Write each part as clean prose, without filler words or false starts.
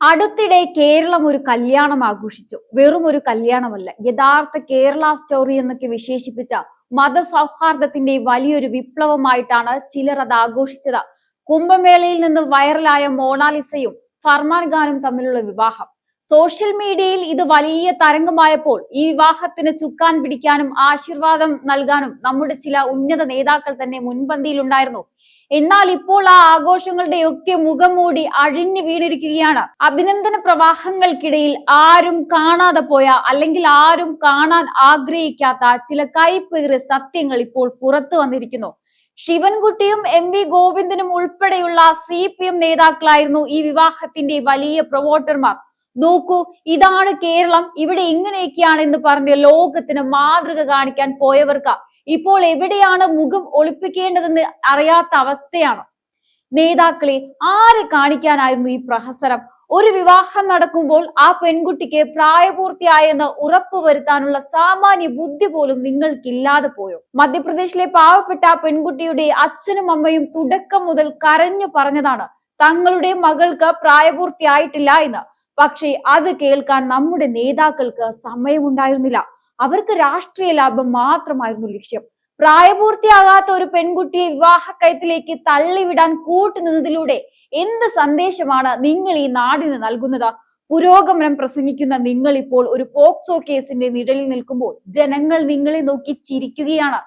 അടുത്തിടെ കേരളം ഒരു കല്യാണം ആഘോഷിച്ചു. വെറും ഒരു കല്യാണമല്ല, യഥാർത്ഥ കേരള സ്റ്റോറി എന്നൊക്കെ വിശേഷിപ്പിച്ച മതസൗഹാർദ്ദത്തിന്റെ വലിയൊരു വിപ്ലവമായിട്ടാണ് ചിലർ അത് ആഘോഷിച്ചത്. കുംഭമേളയിൽ നിന്ന് വൈറലായ മോണാലിസയും ഫർമാൻ ഖാനും തമ്മിലുള്ള വിവാഹം സോഷ്യൽ മീഡിയയിൽ ഇത് വലിയ തരംഗമായപ്പോൾ ഈ വിവാഹത്തിന് ചുക്കാൻ പിടിക്കാനും ആശീർവാദം നൽകാനും നമ്മുടെ ചില ഉന്നത നേതാക്കൾ തന്നെ മുൻപന്തിയിലുണ്ടായിരുന്നു. എന്നാൽ ഇപ്പോൾ ആ ആഘോഷങ്ങളുടെയൊക്കെ മുഖം മൂടി അഴിഞ്ഞു വീണിരിക്കുകയാണ്. അഭിനന്ദന പ്രവാഹങ്ങൾക്കിടയിൽ ആരും കാണാതെ പോയ, അല്ലെങ്കിൽ ആരും കാണാൻ ആഗ്രഹിക്കാത്ത ചില കൈപ്പേറിയ സത്യങ്ങൾ ഇപ്പോൾ പുറത്തു വന്നിരിക്കുന്നു. ശിവൻകുട്ടിയും എം.വി. ഗോവിന്ദനും ഉൾപ്പെടെയുള്ള CPM നേതാക്കളായിരുന്നു ഈ വിവാഹത്തിന്റെ വലിയ പ്രൊമോട്ടർമാർ. നോക്കൂ, ഇതാണ് കേരളം, ഇവിടെ ഇങ്ങനെയൊക്കെയാണ് എന്ന് പറഞ്ഞ് ലോകത്തിന് മാതൃക കാണിക്കാൻ പോയവർക്ക് ഇപ്പോൾ എവിടെയാണ് മുഖം ഒളിപ്പിക്കേണ്ടതെന്ന് അറിയാത്ത അവസ്ഥയാണ്. നേതാക്കളെ ആരെ കാണിക്കാനായിരുന്നു ഈ പ്രഹസനം? ഒരു വിവാഹം നടക്കുമ്പോൾ ആ പെൺകുട്ടിക്ക് പ്രായപൂർത്തിയായെന്ന് ഉറപ്പുവരുത്താനുള്ള സാമാന്യ ബുദ്ധി പോലും നിങ്ങൾക്കില്ലാതെ പോയോ? മധ്യപ്രദേശിലെ പാവപ്പെട്ട ആ പെൺകുട്ടിയുടെ അച്ഛനും അമ്മയും തുടക്കം മുതൽ കരഞ്ഞു പറഞ്ഞതാണ് തങ്ങളുടെ മകൾക്ക് പ്രായപൂർത്തിയായിട്ടില്ല എന്ന്. പക്ഷേ അത് കേൾക്കാൻ നമ്മുടെ നേതാക്കൾക്ക് സമയമുണ്ടായിരുന്നില്ല. അവർക്ക് രാഷ്ട്രീയ ലാഭം മാത്രമായിരുന്നു ലക്ഷ്യം. പ്രായപൂർത്തിയാകാത്ത ഒരു പെൺകുട്ടിയെ വിവാഹക്കയത്തിലേക്ക് തള്ളിവിടാൻ കൂട്ടുനിന്നതിലൂടെ എന്ത് സന്ദേശമാണ് നിങ്ങൾ ഈ നാടിന് നൽകുന്നത്? പുരോഗമനം പ്രസംഗിക്കുന്ന നിങ്ങൾ ഇപ്പോൾ ഒരു പോക്സോ കേസിന്റെ നിഴലിൽ നിൽക്കുമ്പോൾ ജനങ്ങൾ നിങ്ങളെ നോക്കി ചിരിക്കുകയാണ്.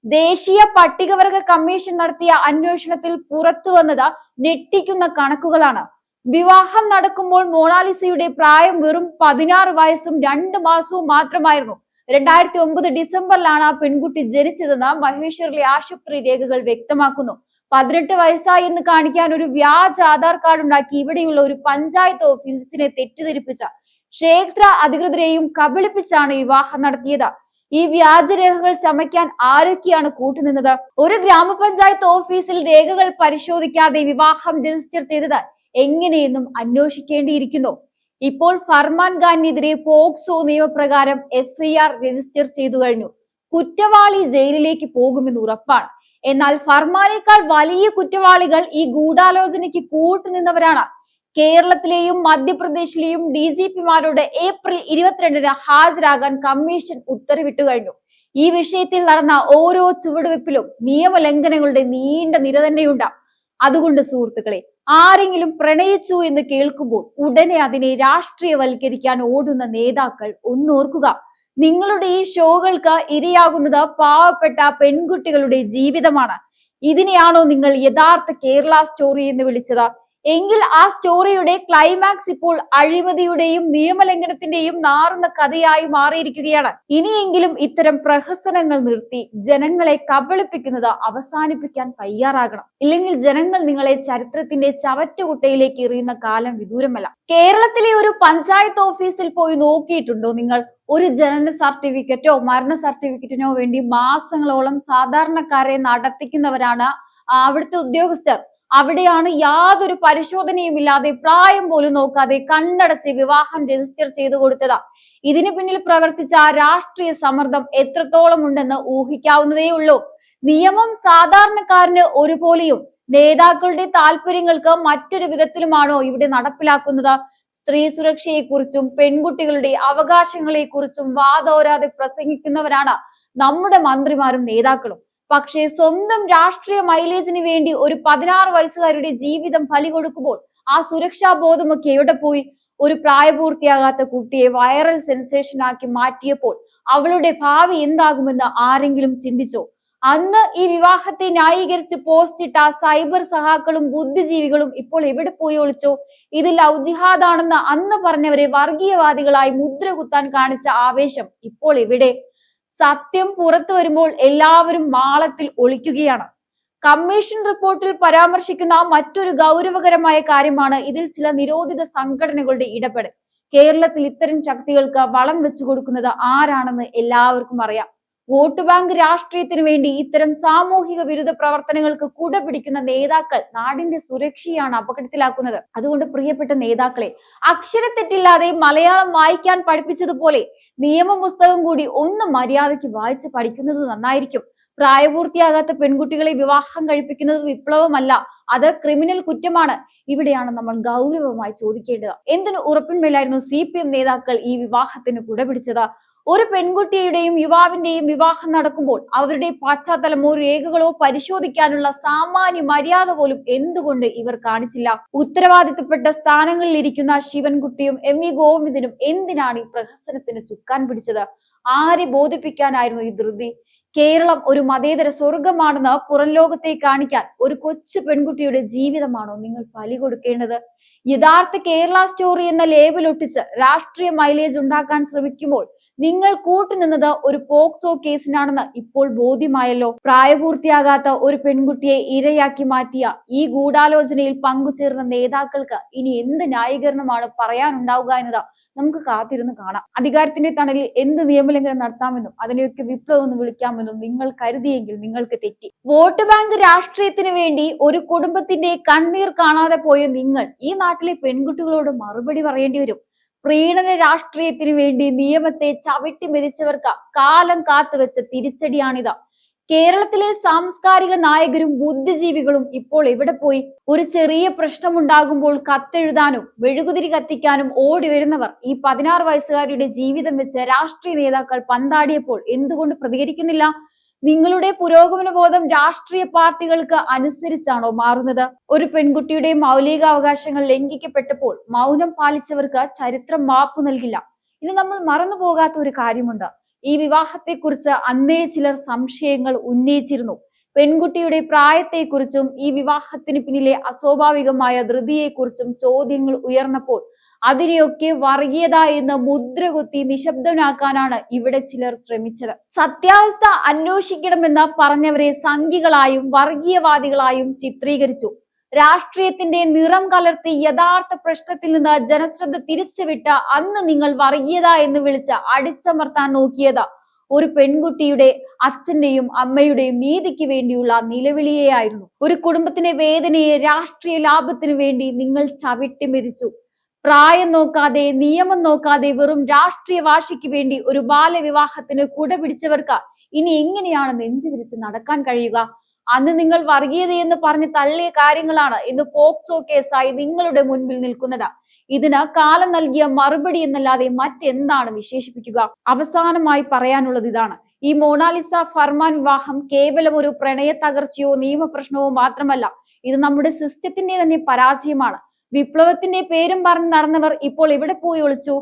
ദേശീയ പട്ടികവർഗ കമ്മീഷൻ നടത്തിയ അന്വേഷണത്തിൽ പുറത്തു വന്നത് ഞെട്ടിക്കുന്ന കണക്കുകളാണ്. വിവാഹം നടക്കുമ്പോൾ മോണാലിസയുടെ പ്രായം വെറും 16 വയസ്സും 2 മാസവും മാത്രമായിരുന്നു. 2009 ഡിസംബറിലാണ് ആ പെൺകുട്ടി ജനിച്ചതെന്ന് മഹേശ്വറിലെ ആശുപത്രി രേഖകൾ വ്യക്തമാക്കുന്നു. 18 വയസ്സായി എന്ന് കാണിക്കാൻ ഒരു വ്യാജ ആധാർ കാർഡ് ഉണ്ടാക്കി ഇവിടെയുള്ള ഒരു പഞ്ചായത്ത് ഓഫീസിനെ തെറ്റിദ്ധരിപ്പിച്ച ക്ഷേത്ര അധികൃതരെയും കബളിപ്പിച്ചാണ് വിവാഹം നടത്തിയത്. ഈ വ്യാജരേഖകൾ ചമയ്ക്കാൻ ആരൊക്കെയാണ് കൂട്ടുനിന്നത്? ഒരു ഗ്രാമപഞ്ചായത്ത് ഓഫീസിൽ രേഖകൾ പരിശോധിക്കാതെ വിവാഹം രജിസ്റ്റർ ചെയ്തത് എങ്ങനെയെന്നും അന്വേഷിക്കേണ്ടിയിരിക്കുന്നു. ഇപ്പോൾ ഫർമാൻ ഖാനെതിരെ പോക്സോ നിയമപ്രകാരം FIR രജിസ്റ്റർ ചെയ്തു കഴിഞ്ഞു. കുറ്റവാളി ജയിലിലേക്ക് പോകുമെന്ന് ഉറപ്പാണ്. എന്നാൽ ഫർമാനേക്കാൾ വലിയ കുറ്റവാളികൾ ഈ ഗൂഢാലോചനയ്ക്ക് കൂട്ടുനിന്നവരാണ്. കേരളത്തിലെയും മധ്യപ്രദേശിലെയും DGPമാരോട് ഏപ്രിൽ 22-ന് ഹാജരാകാൻ കമ്മീഷൻ ഉത്തരവിട്ടു കഴിഞ്ഞു. ഈ വിഷയത്തിൽ നടന്ന ഓരോ ചുവടുവെപ്പിലും നിയമലംഘനങ്ങളുടെ നീണ്ട നിര തന്നെയുണ്ട്. അതുകൊണ്ട് സുഹൃത്തുക്കളെ, ആരെങ്കിലും പ്രണയിച്ചു എന്ന് കേൾക്കുമ്പോൾ ഉടനെ അതിനെ രാഷ്ട്രീയവൽക്കരിക്കാൻ ഓടുന്ന നേതാക്കൾ ഒന്നോർക്കുക. നിങ്ങളുടെ ഈ ഷോകൾക്ക് ഇരയാകുന്നത് പാവപ്പെട്ട പെൺകുട്ടികളുടെ ജീവിതമാണ്. ഇതിനെയാണോ നിങ്ങൾ യഥാർത്ഥ കേരള സ്റ്റോറി എന്ന് വിളിച്ചത്? എങ്കിൽ ആ സ്റ്റോറിയുടെ ക്ലൈമാക്സ് ഇപ്പോൾ അഴിമതിയുടെയും നിയമലംഘനത്തിന്റെയും നാറുന്ന കഥയായി മാറിയിരിക്കുകയാണ്. ഇനിയെങ്കിലും ഇത്തരം പ്രഹസനങ്ങൾ നിർത്തി ജനങ്ങളെ കബളിപ്പിക്കുന്നത് അവസാനിപ്പിക്കാൻ തയ്യാറാകണം. ഇല്ലെങ്കിൽ ജനങ്ങൾ നിങ്ങളെ ചരിത്രത്തിന്റെ ചവറ്റുകുട്ടയിലേക്ക് എറിയുന്ന കാലം വിദൂരമല്ല. കേരളത്തിലെ ഒരു പഞ്ചായത്ത് ഓഫീസിൽ പോയി നോക്കിയിട്ടുണ്ടോ നിങ്ങൾ? ഒരു ജനന സർട്ടിഫിക്കറ്റോ മരണ സർട്ടിഫിക്കറ്റിനോ വേണ്ടി മാസങ്ങളോളം സാധാരണക്കാരെ നടത്തിക്കുന്നവരാണ് അവിടുത്തെ ഉദ്യോഗസ്ഥർ. അവിടെയാണ് യാതൊരു പരിശോധനയും ഇല്ലാതെ, പ്രായം പോലും നോക്കാതെ കണ്ണടച്ച് വിവാഹം രജിസ്റ്റർ ചെയ്തു കൊടുത്തത്. ഇതിന് പിന്നിൽ പ്രവർത്തിച്ച രാഷ്ട്രീയ സമ്മർദ്ദം എത്രത്തോളം ഉണ്ടെന്ന് ഊഹിക്കാവുന്നതേ ഉള്ളൂ. നിയമം സാധാരണക്കാരന് ഒരുപോലെയും നേതാക്കളുടെ താല്പര്യങ്ങൾക്ക് മറ്റൊരു വിധത്തിലുമാണോ ഇവിടെ നടപ്പിലാക്കുന്നത്? സ്ത്രീ സുരക്ഷയെക്കുറിച്ചും പെൺകുട്ടികളുടെ അവകാശങ്ങളെ കുറിച്ചും വാതോരാതെ പ്രസംഗിക്കുന്നവരാണ് നമ്മുടെ മന്ത്രിമാരും നേതാക്കളും. പക്ഷേ സ്വന്തം രാഷ്ട്രീയ മൈലേജിന് വേണ്ടി ഒരു 16 വയസ്സുകാരുടെ ജീവിതം ബലി കൊടുക്കുമ്പോൾ ആ സുരക്ഷാ ബോധമൊക്കെ എവിടെ പോയി? ഒരു പ്രായപൂർത്തിയാകാത്ത കുട്ടിയെ വൈറൽ സെൻസേഷൻ ആക്കി മാറ്റിയപ്പോൾ അവളുടെ ഭാവി എന്താകുമെന്ന് ആരെങ്കിലും ചിന്തിച്ചോ? അന്ന് ഈ വിവാഹത്തെ ന്യായീകരിച്ച് പോസ്റ്റ് ഇട്ട സൈബർ സഹാക്കളും ബുദ്ധിജീവികളും ഇപ്പോൾ എവിടെ പോയി ഒളിച്ചോ? ഇത് ലവ് ജിഹാദാണെന്ന് അന്ന് പറഞ്ഞവരെ വർഗീയവാദികളായി മുദ്ര കുത്താൻ കാണിച്ച ആവേശം ഇപ്പോൾ എവിടെ? സത്യം പുറത്തു വരുമ്പോൾ എല്ലാവരും മാളത്തിൽ ഒളിക്കുകയാണ്. കമ്മീഷൻ റിപ്പോർട്ടിൽ പരാമർശിക്കുന്ന മറ്റൊരു ഗൗരവകരമായ കാര്യമാണ് ഇതിൽ ചില നിരോധിത സംഘടനകളുടെ ഇടപെടൽ. കേരളത്തിൽ ഇത്തരം ശക്തികൾക്ക് വളം വെച്ചു കൊടുക്കുന്നത് ആരാണെന്ന് എല്ലാവർക്കും അറിയാം. വോട്ട് ബാങ്ക് രാഷ്ട്രീയത്തിന് വേണ്ടി ഇത്തരം സാമൂഹിക വിരുദ്ധ പ്രവർത്തനങ്ങൾക്ക് കുട പിടിക്കുന്ന നേതാക്കൾ നാടിന്റെ സുരക്ഷയാണ് അപകടത്തിലാക്കുന്നത്. അതുകൊണ്ട് പ്രിയപ്പെട്ട നേതാക്കളെ, അക്ഷരത്തെറ്റില്ലാതെ മലയാളം വായിക്കാൻ പഠിപ്പിച്ചതുപോലെ നിയമ പുസ്തകം കൂടി ഒന്ന് മര്യാദയ്ക്ക് വായിച്ച് പഠിക്കുന്നത് നന്നായിരിക്കും. പ്രായപൂർത്തിയാകാത്ത പെൺകുട്ടികളെ വിവാഹം കഴിപ്പിക്കുന്നത് വിപ്ലവമല്ല, അത് ക്രിമിനൽ കുറ്റമാണ്. ഇവിടെയാണ് നമ്മൾ ഗൗരവമായി ചോദിക്കേണ്ടത്. എന്തിനു ഉറപ്പിന്മേലായിരുന്നു CPM നേതാക്കൾ ഈ വിവാഹത്തിന് കുടപിടിച്ചത്? ഒരു പെൺകുട്ടിയുടെയും യുവാവിന്റെയും വിവാഹം നടക്കുമ്പോൾ അവരുടെ പശ്ചാത്തലമോ രേഖകളോ പരിശോധിക്കാനുള്ള സാമാന്യ മര്യാദ പോലും എന്തുകൊണ്ട് ഇവർ കാണിച്ചില്ല? ഉത്തരവാദിത്തപ്പെട്ട സ്ഥാനങ്ങളിൽ ഇരിക്കുന്ന ശിവൻകുട്ടിയും MV ഗോവിന്ദനും എന്തിനാണ് ഈ പ്രഹസനത്തിന് ചുക്കാൻ പിടിച്ചത്? ആരെ ബോധിപ്പിക്കാനായിരുന്നു ഈ ധൃതി? കേരളം ഒരു മതേതര സ്വർഗമാണെന്ന് പുറം ലോകത്തെ കാണിക്കാൻ ഒരു കൊച്ചു പെൺകുട്ടിയുടെ ജീവിതമാണോ നിങ്ങൾ ബലി കൊടുക്കേണ്ടത്? യഥാർത്ഥ കേരള സ്റ്റോറി എന്ന ലേബൽ ഒട്ടിച്ച് രാഷ്ട്രീയ മൈലേജ് ഉണ്ടാക്കാൻ ശ്രമിക്കുമ്പോൾ നിങ്ങൾ കൂട്ടുനിന്നത് ഒരു പോക്സോ കേസിനാണെന്ന് ഇപ്പോൾ ബോധ്യമായല്ലോ. പ്രായപൂർത്തിയാകാത്ത ഒരു പെൺകുട്ടിയെ ഇരയാക്കി മാറ്റിയ ഈ ഗൂഢാലോചനയിൽ പങ്കുചേർന്ന നേതാക്കൾക്ക് ഇനി എന്ത് ന്യായീകരണമാണ് പറയാനുണ്ടാവുക എന്നത് നമുക്ക് കാത്തിരുന്ന് കാണാം. അധികാരത്തിന്റെ തണലിൽ എന്ത് നിയമലംഘനം നടത്താമെന്നും അതിനെയൊക്കെ വിപ്ലവം എന്ന് വിളിക്കാമെന്നും നിങ്ങൾ കരുതിയെങ്കിൽ നിങ്ങൾക്ക് തെറ്റി. വോട്ട് ബാങ്ക് രാഷ്ട്രീയത്തിന് വേണ്ടി ഒരു കുടുംബത്തിന്റെ കണ്ണീർ കാണാതെ പോയ നിങ്ങൾ ഈ നാട്ടിലെ പെൺകുട്ടികളോട് മറുപടി പറയേണ്ടി വരും. പ്രീണന രാഷ്ട്രീയത്തിന് വേണ്ടി നിയമത്തെ ചവിട്ടി മെതിച്ചവർക്ക് കാലം കാത്തുവെച്ച തിരിച്ചടിയാണിത്. കേരളത്തിലെ സാംസ്കാരിക നായകരും ബുദ്ധിജീവികളും ഇപ്പോൾ എവിടെ പോയി? ഒരു ചെറിയ പ്രശ്നമുണ്ടാകുമ്പോൾ കത്തെഴുതാനും മെഴുകുതിരി കത്തിക്കാനും ഓടി വരുന്നവർ ഈ 16 വയസ്സുകാരിയുടെ ജീവിതം വെച്ച് രാഷ്ട്രീയ നേതാക്കൾ പന്താടിയപ്പോൾ എന്തുകൊണ്ട് പ്രതികരിക്കുന്നില്ല? നിങ്ങളുടെ പുരോഗമന ബോധം രാഷ്ട്രീയ പാർട്ടികൾക്ക് അനുസരിച്ചാണോ മാറുന്നത്? ഒരു പെൺകുട്ടിയുടെ മൗലികാവകാശങ്ങൾ ലംഘിക്കപ്പെട്ടപ്പോൾ മൗനം പാലിച്ചവർക്ക് ചരിത്രം മാപ്പ് നൽകില്ല. ഇനി നമ്മൾ മറന്നു പോകാത്ത ഒരു കാര്യമുണ്ട്. ഈ വിവാഹത്തെക്കുറിച്ച് അന്നേ ചിലർ സംശയങ്ങൾ ഉന്നയിച്ചിരുന്നു. പെൺകുട്ടിയുടെ പ്രായത്തെക്കുറിച്ചും ഈ വിവാഹത്തിന് പിന്നിലെ അസ്വാഭാവികമായ ധൃതിയെക്കുറിച്ചും ചോദ്യങ്ങൾ ഉയർന്നപ്പോൾ അതിനെയൊക്കെ വർഗീയത എന്ന് മുദ്രകുത്തി നിശബ്ദനാക്കാനാണ് ഇവിടെ ചിലർ ശ്രമിച്ചത്. സത്യാവസ്ഥ അന്വേഷിക്കണമെന്ന് പറഞ്ഞവരെ സംഘികളായും വർഗീയവാദികളായും ചിത്രീകരിച്ചു. രാഷ്ട്രീയത്തിന്റെ നിറം കലർത്തി യഥാർത്ഥ പ്രശ്നത്തിൽ നിന്ന് ജനശ്രദ്ധ തിരിച്ചുവിട്ട അന്ന് നിങ്ങൾ വർഗീയത എന്ന് വിളിച്ച് അടിച്ചമർത്താൻ നോക്കിയത് ഒരു പെൺകുട്ടിയുടെ അച്ഛന്റെയും അമ്മയുടെയും നീതിക്ക് വേണ്ടിയുള്ള നിലവിളിയെയായിരുന്നു. ഒരു കുടുംബത്തിന്റെ വേദനയെ രാഷ്ട്രീയ ലാഭത്തിനു വേണ്ടി നിങ്ങൾ ചവിട്ടി മെതിച്ചു. പ്രായം നോക്കാതെ നിയമം നോക്കാതെ വെറും രാഷ്ട്രീയ വാശിക്ക് വേണ്ടി ഒരു ബാലവിവാഹത്തിന് കുടപിടിച്ചവർക്ക് ഇനി എങ്ങനെയാണ് നെഞ്ചുവിരിച്ച് നടക്കാൻ കഴിയുക? അന്ന് നിങ്ങൾ വർഗീയതയെന്ന് പറഞ്ഞ് തള്ളിയ കാര്യങ്ങളാണ് ഇന്ന് പോക്സോ കേസായി നിങ്ങളുടെ മുൻപിൽ നിൽക്കുന്നത്. ഇതിന് കാലം നൽകിയ മറുപടി എന്നല്ലാതെ മറ്റെന്താണ് വിശേഷിപ്പിക്കുക? അവസാനമായി പറയാനുള്ളത് ഇതാണ്. ഈ മൊണാലിസ ഫർമാൻ വിവാഹം കേവലം ഒരു പ്രണയ തകർച്ചയോ നിയമപ്രശ്നവോ മാത്രമല്ല. ഇത് നമ്മുടെ സിസ്റ്റത്തിന്റെ തന്നെ പരാജയമാണ്. വിപ്ലവത്തിന്റെ പേരും പറഞ്ഞ് നടന്നവർ ഇപ്പോൾ എവിടെ പോയി ഒളിച്ചു?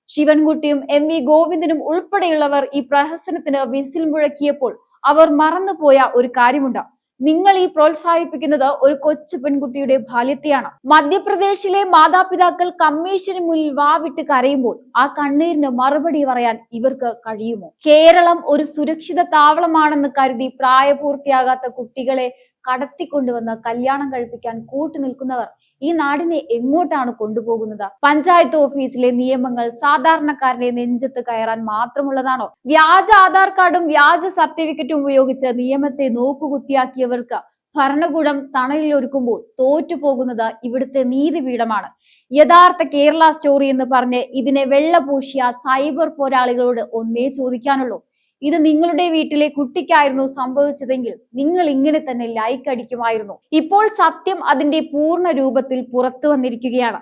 ശിവൻകുട്ടിയും MV ഗോവിന്ദനും ഉൾപ്പെടെയുള്ളവർ ഈ പ്രഹസനത്തിന് വിസിൽ മുഴക്കിയപ്പോൾ അവർ മറന്നുപോയ ഒരു കാര്യമുണ്ട്. നിങ്ങൾ ഈ പ്രോത്സാഹിപ്പിക്കുന്നത് ഒരു കൊച്ചു പെൺകുട്ടിയുടെ ബാല്യത്തെയാണ്. മധ്യപ്രദേശിലെ മാതാപിതാക്കൾ കമ്മീഷന് മുന്നിൽ വാവിട്ട് കരയുമ്പോൾ ആ കണ്ണീരിന് മറുപടി പറയാൻ ഇവർക്ക് കഴിയുമോ? കേരളം ഒരു സുരക്ഷിത താവളമാണെന്ന് കരുതി പ്രായപൂർത്തിയാകാത്ത കുട്ടികളെ കടത്തിക്കൊണ്ടുവന്ന് കല്യാണം കഴിപ്പിക്കാൻ കൂട്ടുനിൽക്കുന്നവർ ഈ നാടിനെ എങ്ങോട്ടാണ് കൊണ്ടുപോകുന്നത്? പഞ്ചായത്ത് ഓഫീസിലെ നിയമങ്ങൾ സാധാരണക്കാരന്റെ നെഞ്ചത്ത് കയറാൻ മാത്രമുള്ളതാണോ? വ്യാജ ആധാർ കാർഡും വ്യാജ സർട്ടിഫിക്കറ്റും ഉപയോഗിച്ച് നിയമത്തെ നോക്കുകുത്തിയാക്കിയവർക്ക് ഭരണകൂടം തണലിലൊരുക്കുമ്പോൾ തോറ്റുപോകുന്നത് ഇവിടുത്തെ നീതിപീഠമാണ്. യഥാർത്ഥ കേരള സ്റ്റോറി എന്ന് പറഞ്ഞ് ഇതിനെ വെള്ളപൂശിയ സൈബർ പോരാളികളോട് ഒന്നേ ചോദിക്കാനുള്ളൂ. ഇത് നിങ്ങളുടെ വീട്ടിലെ കുട്ടിക്കായിരുന്നു സംഭവിച്ചതെങ്കിൽ നിങ്ങൾ ഇങ്ങനെ തന്നെ ലൈക്ക് അടിക്കുമായിരുന്നു. ഇപ്പോൾ സത്യം അതിന്റെ പൂർണ്ണ രൂപത്തിൽ പുറത്തു വന്നിരിക്കുകയാണ്.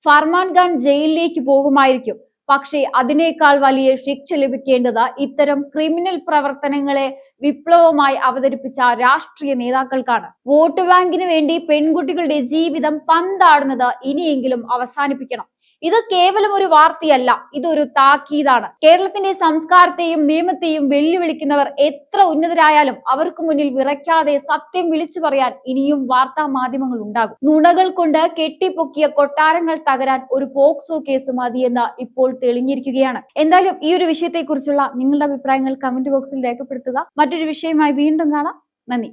ഫർമാൻ ഖാൻ ജയിലിലേക്ക് പോകുമായിരിക്കും. പക്ഷേ അതിനേക്കാൾ വലിയ ശിക്ഷ ലഭിക്കേണ്ടത് ഇത്തരം ക്രിമിനൽ പ്രവർത്തനങ്ങളെ വിപ്ലവമായി അവതരിപ്പിച്ച രാഷ്ട്രീയ നേതാക്കൾക്കാണ്. വോട്ട് ബാങ്കിന് വേണ്ടി പെൺകുട്ടികളുടെ ജീവിതം പന്താടുന്നത് ഇനിയെങ്കിലും അവസാനിപ്പിക്കണം. ഇത് കേവലം ഒരു വാർത്തയല്ല, ഇതൊരു താക്കീതാണ്. കേരളത്തിന്റെ സംസ്കാരത്തെയും നിയമത്തെയും വെല്ലുവിളിക്കുന്നവർ എത്ര ഉന്നതരായാലും അവർക്ക് മുന്നിൽ വിറയ്ക്കാതെ സത്യം വിളിച്ചു പറയാൻ ഇനിയും വാർത്താ മാധ്യമങ്ങൾ ഉണ്ടാകും. നുണകൾ കൊണ്ട് കെട്ടിപ്പൊക്കിയ കൊട്ടാരങ്ങൾ തകരാൻ ഒരു പോക്സോ കേസ് മതിയെന്ന് ഇപ്പോൾ തെളിഞ്ഞിരിക്കുകയാണ്. എന്തായാലും ഈ ഒരു വിഷയത്തെക്കുറിച്ചുള്ള നിങ്ങളുടെ അഭിപ്രായങ്ങൾ കമന്റ് ബോക്സിൽ രേഖപ്പെടുത്തുക. മറ്റൊരു വിഷയമായി വീണ്ടും കാണാം. നന്ദി.